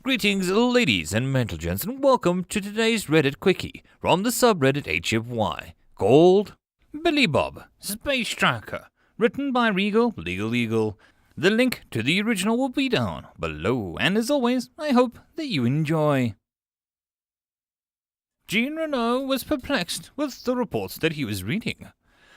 Greetings, ladies and gents, and welcome to today's Reddit Quickie from the subreddit HFY, called Billy Bob, Space Tracker, written by Legal. The link to the original will be down below, and as always, I hope that you enjoy. Jean Renault was perplexed with the reports that he was reading.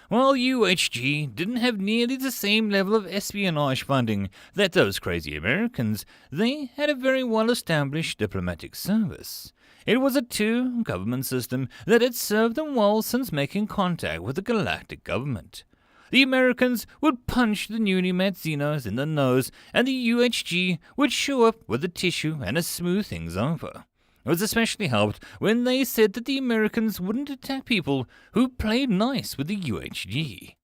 While UHG didn't have nearly the same level of espionage funding that those crazy Americans, they had a very well-established diplomatic service. It was a two-government system that had served them well since making contact with the galactic government. The Americans would punch the newly met Xenos in the nose, and the UHG would show up with a tissue and smooth things over. It was especially helped when they said that the Americans wouldn't attack people who played nice with the UHG.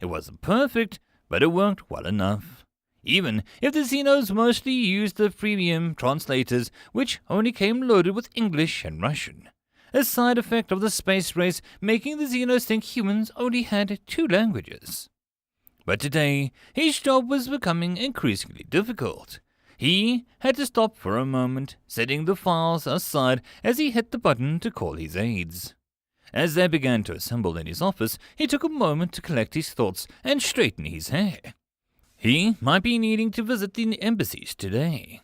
It wasn't perfect, but it worked well enough. Even if the Xenos mostly used the freemium translators, which only came loaded with English and Russian. A side effect of the space race making the Xenos think humans only had two languages. But today, his job was becoming increasingly difficult. He had to stop for a moment, setting the files aside as he hit the button to call his aides. As they began to assemble in his office, he took a moment to collect his thoughts and straighten his hair. He might be needing to visit the embassies today.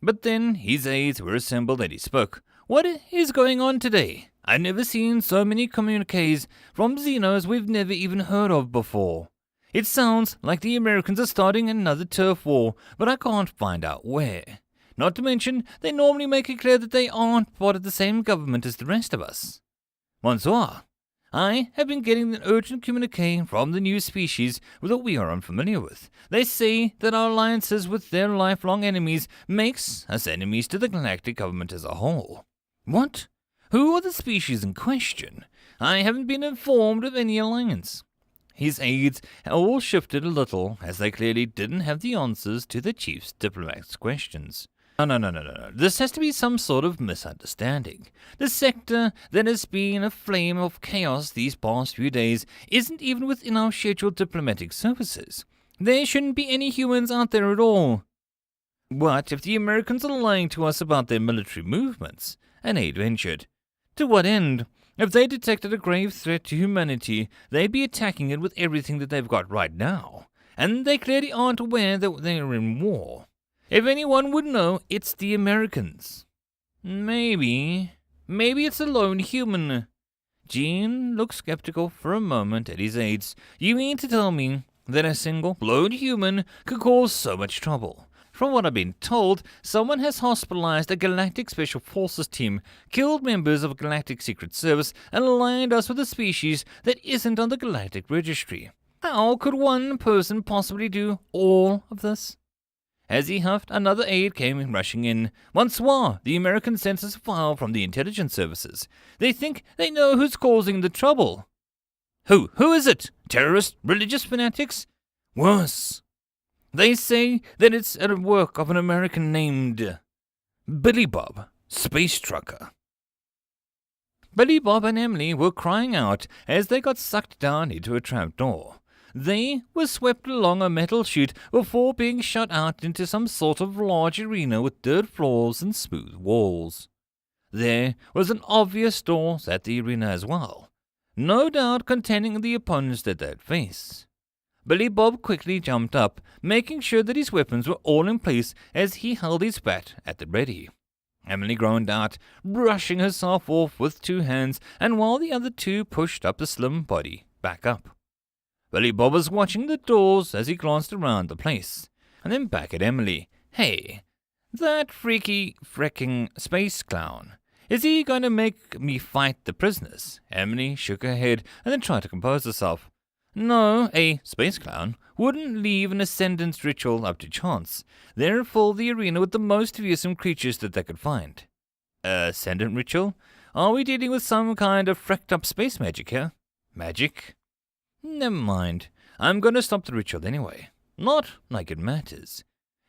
But then his aides were assembled and he spoke. "What is going on today? I've never seen so many communiques from Xenos we've never even heard of before. It sounds like the Americans are starting another turf war, but I can't find out where. Not to mention, they normally make it clear that they aren't part of the same government as the rest of us. Bonsoir. I have been getting an urgent communique from the new species that we are unfamiliar with. They say that our alliances with their lifelong enemies makes us enemies to the galactic government as a whole. What? Who are the species in question? I haven't been informed of any alliance." His aides all shifted a little, as they clearly didn't have the answers to the chief's diplomat's questions. No. This has to be some sort of misunderstanding. The sector that has been a flame of chaos these past few days isn't even within our scheduled diplomatic services. There shouldn't be any humans out there at all. What if the Americans are lying to us about their military movements? An aide ventured. To what end? If they detected a grave threat to humanity, they'd be attacking it with everything that they've got right now. And they clearly aren't aware that they're in war. If anyone would know, it's the Americans. Maybe it's a lone human. Jean looked skeptical for a moment at his aides. You mean to tell me that a single lone human could cause so much trouble? From what I've been told, someone has hospitalized a Galactic Special Forces team, killed members of a Galactic Secret Service, and aligned us with a species that isn't on the Galactic Registry. How could one person possibly do all of this? As he huffed, another aide came rushing in. Bonsoir, the American sent us a file from the intelligence services. They think they know who's causing the trouble. Who is it? Terrorists? Religious fanatics? Worse. They say that it's a work of an American named Billy Bob, Space Trucker. Billy Bob and Emily were crying out as they got sucked down into a trapdoor. They were swept along a metal chute before being shot out into some sort of large arena with dirt floors and smooth walls. There was an obvious door at the arena as well, no doubt containing the opponents that they'd face. Billy Bob quickly jumped up, making sure that his weapons were all in place as he held his bat at the ready. Emily groaned out, brushing herself off with two hands, and while the other two pushed up the slim body back up. Billy Bob was watching the doors as he glanced around the place, and then back at Emily. Hey, that freaking space clown. Is he going to make me fight the prisoners? Emily shook her head and then tried to compose herself. No, a space clown wouldn't leave an ascendance ritual up to chance. They'd fill the arena with the most fearsome creatures that they could find. Ascendant ritual? Are we dealing with some kind of freaked up space magic here? Magic? Never mind. I'm going to stop the ritual anyway. Not like it matters.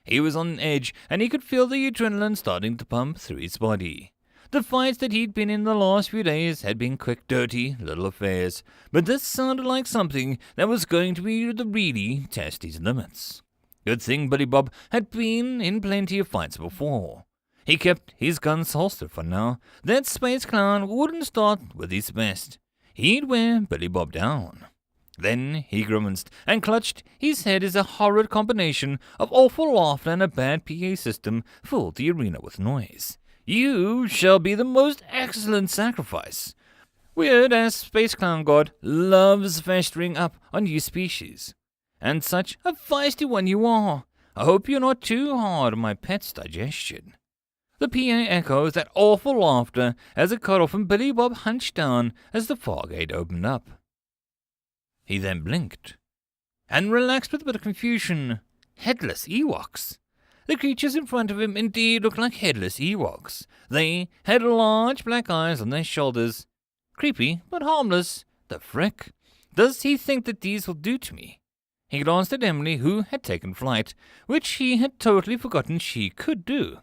He was on edge, and he could feel the adrenaline starting to pump through his body. The fights that he'd been in the last few days had been quick, dirty little affairs, but this sounded like something that was going to really test his limits. Good thing Billy Bob had been in plenty of fights before. He kept his guns holstered for now. That space clown wouldn't start with his best. He'd wear Billy Bob down. Then he grimaced and clutched his head as a horrid combination of awful laughter and a bad PA system filled the arena with noise. You shall be the most excellent sacrifice. Weird-ass space clown god loves festering up on new species. And such a feisty one you are. I hope you're not too hard on my pet's digestion. The PA echoes that awful laughter as it cut off and Billy Bob hunched down as the fog gate opened up. He then blinked and relaxed with a bit of confusion. Headless Ewoks. The creatures in front of him indeed looked like headless Ewoks. They had large black eyes on their shoulders. Creepy, but harmless. The frick? Does he think that these will do to me? He glanced at Emily, who had taken flight, which he had totally forgotten she could do.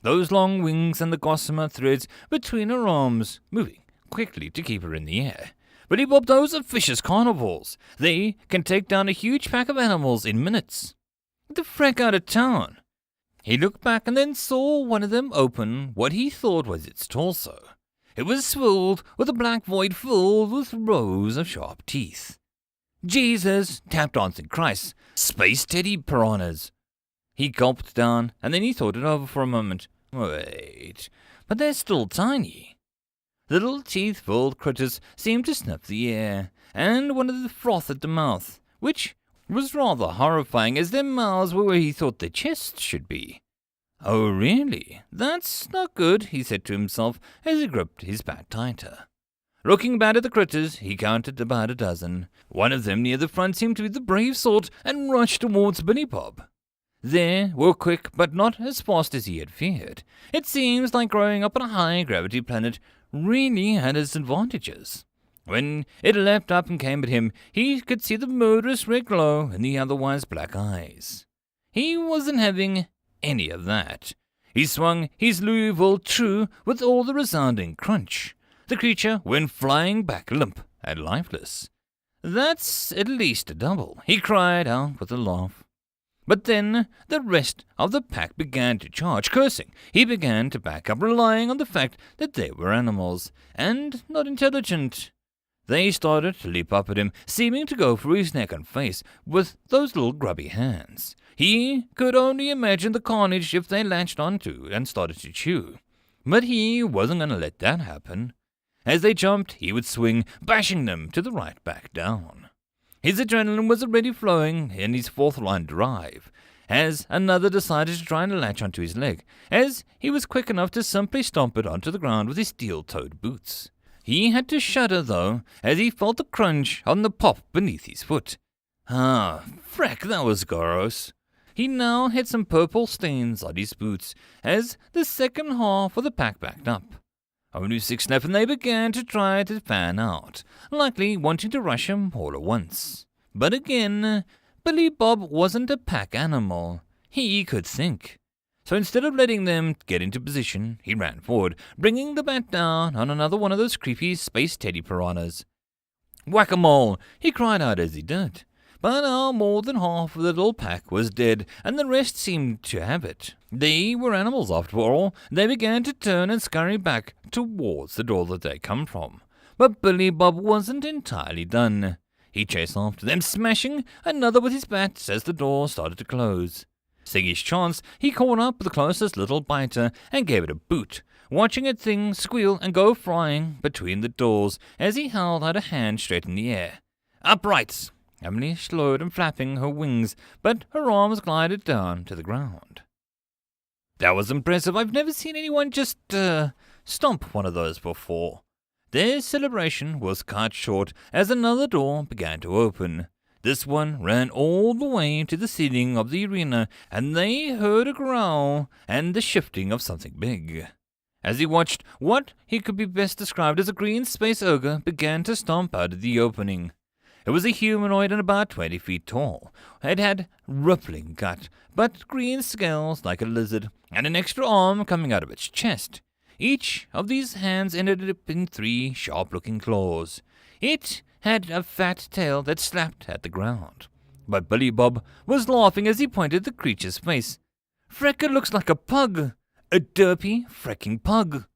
Those long wings and the gossamer threads between her arms, moving quickly to keep her in the air. Billy Bob, those are vicious carnivores. They can take down a huge pack of animals in minutes. Get the frick out of town. He looked back and then saw one of them open what he thought was its torso. It was filled with a black void filled with rows of sharp teeth. Jesus, tap dancing Christ, space teddy piranhas. He gulped down, and then he thought it over for a moment. Wait, but they're still tiny. The little teeth-filled critters seemed to sniff the air, and wanted to froth at the mouth, which was rather horrifying as their mouths were where he thought their chests should be. Oh, really? That's not good, he said to himself as he gripped his bat tighter. Looking back at the critters, he counted about a dozen. One of them near the front seemed to be the brave sort and rushed towards Billy Bob. They were quick, but not as fast as he had feared. It seems like growing up on a high-gravity planet really had its advantages. When it leapt up and came at him, he could see the murderous red glow in the otherwise black eyes. He wasn't having any of that. He swung his Louisville true with all the resounding crunch. The creature went flying back limp and lifeless. That's at least a double, he cried out with a laugh. But then the rest of the pack began to charge, cursing. He began to back up, relying on the fact that they were animals, and not intelligent. They started to leap up at him, seeming to go for his neck and face with those little grubby hands. He could only imagine the carnage if they latched onto and started to chew. But he wasn't going to let that happen. As they jumped, he would swing, bashing them to the right back down. His adrenaline was already flowing in his fourth-line drive, as another decided to try and latch onto his leg, as he was quick enough to simply stomp it onto the ground with his steel-toed boots. He had to shudder, though, as he felt the crunch on the pop beneath his foot. Ah, frack, that was gross. He now had some purple stains on his boots, as the second half of the pack backed up. Only 6 left, and they began to try to fan out, likely wanting to rush him all at once. But again, Billy Bob wasn't a pack animal. He could think. So instead of letting them get into position, he ran forward, bringing the bat down on another one of those creepy space teddy piranhas. Whack-a-mole! He cried out as he did. But now more than half of the little pack was dead, and the rest seemed to have it. They were animals after all. They began to turn and scurry back towards the door that they'd come from. But Billy Bob wasn't entirely done. He chased after them, smashing another with his bat as the door started to close. Seeing his chance, he caught up with the closest little biter and gave it a boot, watching it thing squeal and go flying between the doors as he held out a hand straight in the air. Upright! Emily slowed and flapping her wings, but her arms glided down to the ground. That was impressive. I've never seen anyone just, stomp one of those before. Their celebration was cut short as another door began to open. This one ran all the way to the ceiling of the arena, and they heard a growl and the shifting of something big. As he watched, what he could be best described as a green space ogre began to stomp out of the opening. It was a humanoid and about 20 feet tall. It had rippling gut, but green scales like a lizard, and an extra arm coming out of its chest. Each of these hands ended up in 3 sharp-looking claws. It had a fat tail that slapped at the ground. But Billy Bob was laughing as he pointed the creature's face. Freck, it looks like a pug. A derpy fricking pug.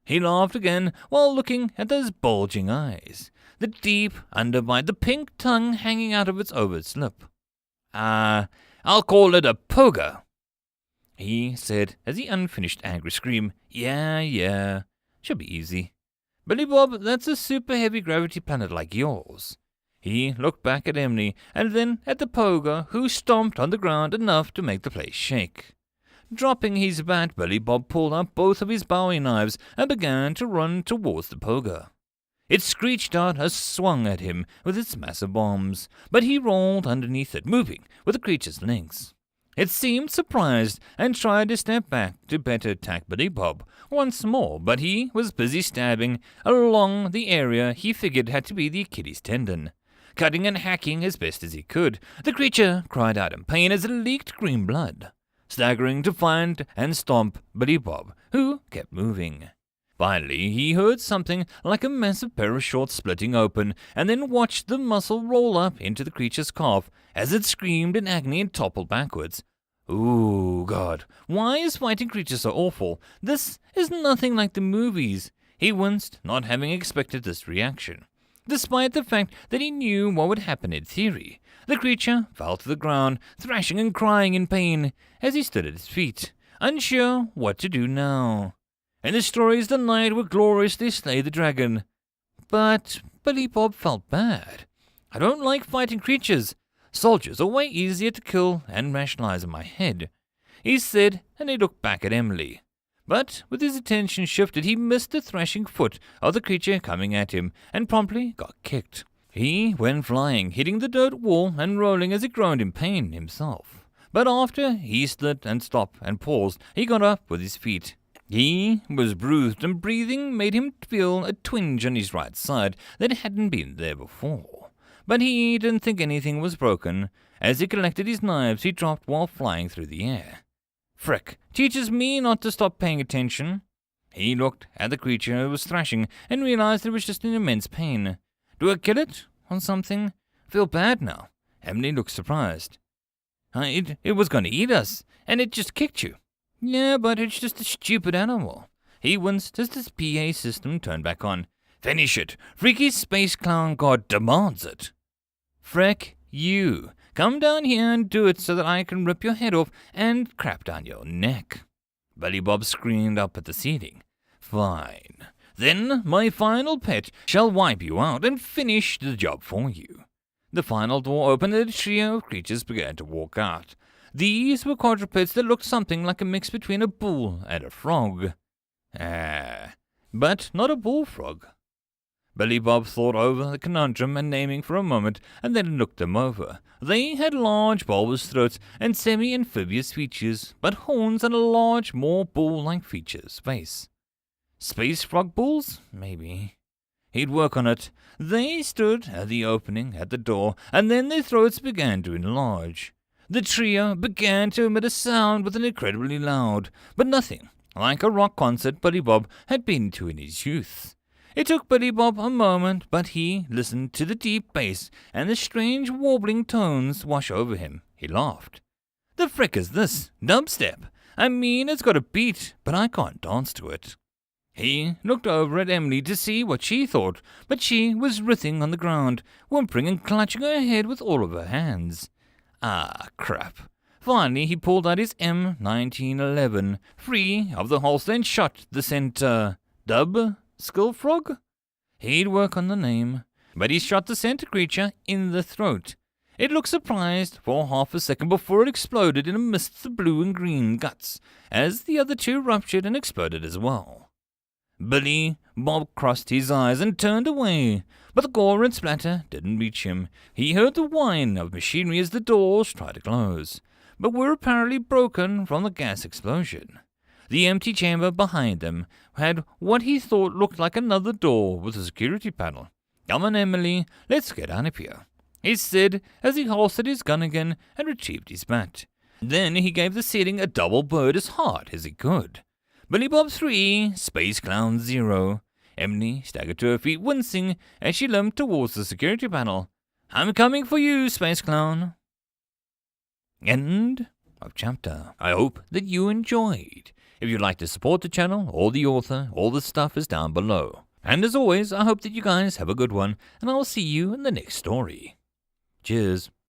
He laughed again while looking at those bulging eyes, the deep underbite, the pink tongue hanging out of its overt lip. I'll call it a poga, he said as he unfinished angry scream. Yeah, should be easy. Billy Bob, that's a super heavy gravity planet like yours. He looked back at Emily and then at the poga, who stomped on the ground enough to make the place shake. Dropping his bat, Billy Bob pulled up both of his bowie knives and began to run towards the poga. It screeched out and swung at him with its massive bombs, but he rolled underneath it, moving with the creature's lengths. It seemed surprised and tried to step back to better attack Billy Bob once more, but he was busy stabbing along the area he figured had to be the Achilles tendon. Cutting and hacking as best as he could, the creature cried out in pain as it leaked green blood, staggering to find and stomp Billy Bob, who kept moving. Finally, he heard something like a massive pair of shorts splitting open, and then watched the muscle roll up into the creature's calf as it screamed in agony and toppled backwards. Ooh, God, why is fighting creatures so awful? This is nothing like the movies. He winced, not having expected this reaction, despite the fact that he knew what would happen in theory. The creature fell to the ground, thrashing and crying in pain as he stood at his feet, unsure what to do now. In the stories, the knight would gloriously slay the dragon. But Billy Bob felt bad. I don't like fighting creatures. Soldiers are way easier to kill and rationalize in my head, he said, and he looked back at Emily. But with his attention shifted, he missed the thrashing foot of the creature coming at him and promptly got kicked. He went flying, hitting the dirt wall and rolling as he groaned in pain himself. But after he slid and stopped and paused, he got up with his feet. He was bruised, and breathing made him feel a twinge on his right side that hadn't been there before. But he didn't think anything was broken. As he collected his knives, he dropped while flying through the air. Frick, teaches me not to stop paying attention. He looked at the creature who was thrashing and realized it was just in immense pain. Do I kill it or something? I feel bad now. Emily looked surprised. It was going to eat us, and it just kicked you. Yeah, but it's just a stupid animal. He winced as his PA system turned back on. Finish it. Freaky space clown god demands it. Frick, you. Come down here and do it so that I can rip your head off and crap down your neck. Billy Bob screamed up at the ceiling. Fine. Then my final pet shall wipe you out and finish the job for you. The final door opened and a trio of creatures began to walk out. These were quadrupeds that looked something like a mix between a bull and a frog. But not a bullfrog. Billy Bob thought over the conundrum and naming for a moment, and then looked them over. They had large bulbous throats and semi-amphibious features, but horns and a large, more bull-like face. Space frog bulls? Maybe. He'd work on it. They stood at the opening at the door, and then their throats began to enlarge. The trio began to emit a sound with an incredibly loud, but nothing like a rock concert Billy Bob had been to in his youth. It took Billy Bob a moment, but he listened to the deep bass and the strange warbling tones wash over him. He laughed. The frick is this? Dubstep? I mean, it's got a beat, but I can't dance to it. He looked over at Emily to see what she thought, but she was writhing on the ground, whimpering and clutching her head with all of her hands. Ah, crap. Finally, he pulled out his M1911, free of the holster, and shot the center. Dub? Skullfrog? He'd work on the name, but he shot the center creature in the throat. It looked surprised for half a second before it exploded in a mist of blue and green guts, as the other two ruptured and exploded as well. Billy Bob crossed his eyes and turned away, but the gore and splatter didn't reach him. He heard the whine of machinery as the doors tried to close, but were apparently broken from the gas explosion. The empty chamber behind them had what he thought looked like another door with a security panel. Come on, Emily, let's get out of here, he said as he holstered his gun again and retrieved his bat. Then he gave the ceiling a double bird as hard as he could. Billy Bob 3, Space Clown 0. Emily staggered to her feet, wincing as she limped towards the security panel. I'm coming for you, Space Clown. End of chapter. I hope that you enjoyed. If you'd like to support the channel or the author, all the stuff is down below. And as always, I hope that you guys have a good one, and I'll see you in the next story. Cheers.